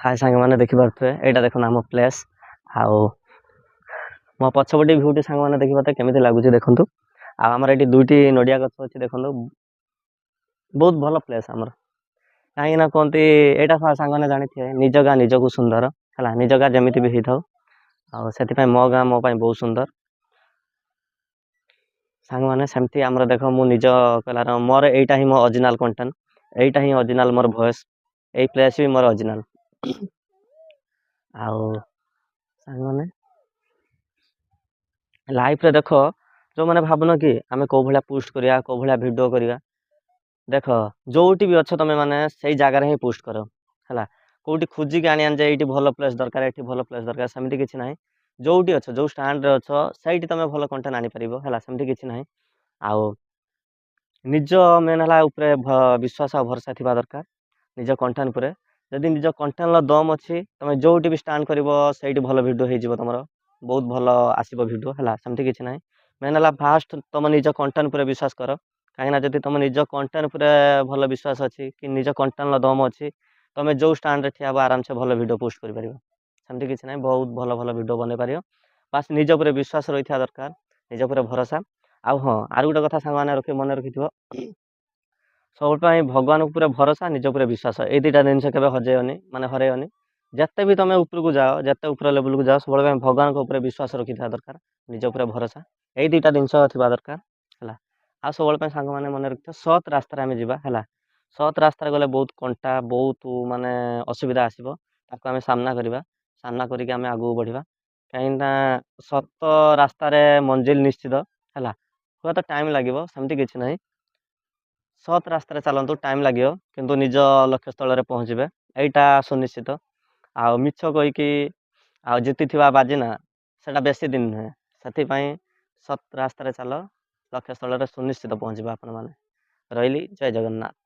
हाय साଙ୍ଗमाने देखिपे एटा देख आम प्लेस आउ मो पछपटे भ्यूटी साଙ୍ଗमाने देखिपे केमिति लागुची देखंतु आमर ये दुईटी नड़िया गछ अच्छी देखो बहुत भल प्लेस आमर कहीं कहते यहाँ सांगने जानी थे निज गाँ निज को सुंदर है निज गाँ जमी भी होता से मो गाँ मो बहुत सुंदर सांग मैंने सेमती आमर देख मु निज कलार मोर यहीटा ही मो ओरिजिनल कंटेंट यहीटा ही ओरिजिनल मोर वॉइस यही प्लेस भी मोर ओरिजिनल आउ सांग मैंने लाइफ रे देख जो मैंने भावुन कि आम कौ भाया पोस्ट करिया कौ भाया वीडियो करिया देख जोटी भी अच्छ तुम मैंने से जगार ही पोस्ट कर है कौटी खोजिक आनी जे ये भल प्लेस दरकार ये भल प्लेस दरकार सेमती किसी ना जोटी अच्छ जो स्टाण्ड अच्छ से तुम भल कंटेंट आनीपर है सेमती किसी ना आउ निज मेन है विश्वास और भरोसा थी दरकार निज कंटेंट पर जदि निज कंटेंट दम अच्छी तुम जोटी भी स्टाण्ड कर भल भिड हो तुम बहुत भल आसब भिड है सेमती किसी ना मेन है फास्ट तुम निज कंटेंट पर विश्वास कर कहीं जब तुम निज कंटेंट पर भल विश्वास अच्छी कि निज कंटेंट दम अच्छी तुम जो स्टाण्ड ठिया आराम से भल भिड पोस्ट कर सेमती किसी ना बहुत भल भल भिड बन पार बास निज पर विश्वास रही था दरकार निज पर भरोसा आउ हाँ आर गोटे कथा सांग रखी मन रखि सब भगवान पूरा भरोसा निज पर विश्वास ये दुटा जिनस के हजेनि माने हरैनि जिते भी तुम उपरको जाओ जिते उपर लेवल को जाओ सब भगवान के विश्वास रखी था दरकार निज पर भरोसा यही दुटा जिनस थी दरकार है आ सब सांग मैंने मन रखी सत रास्तार आम जावा सत रास्तार गले बहुत कंटा बहुत माने असुविधा आसो आम सामना करवा सामना करके आम आगू बढ़ा कहीं सत रास्तार मंजिल निश्चित है हुए तो टाइम लगे सेमती किसी ना सत रास्तार चलतु टाइम लगे किंतु निज लक्ष्य स्थल पहुँचे यहाँ सुनिश्चित आ मिछ कहीकि आ जीति बाजिना से बेसी दिन नुहे से सत रास्तार चल लक्ष्य स्थल सुनिश्चित पहुँचे आपण मैंने रही जय जगन्नाथ।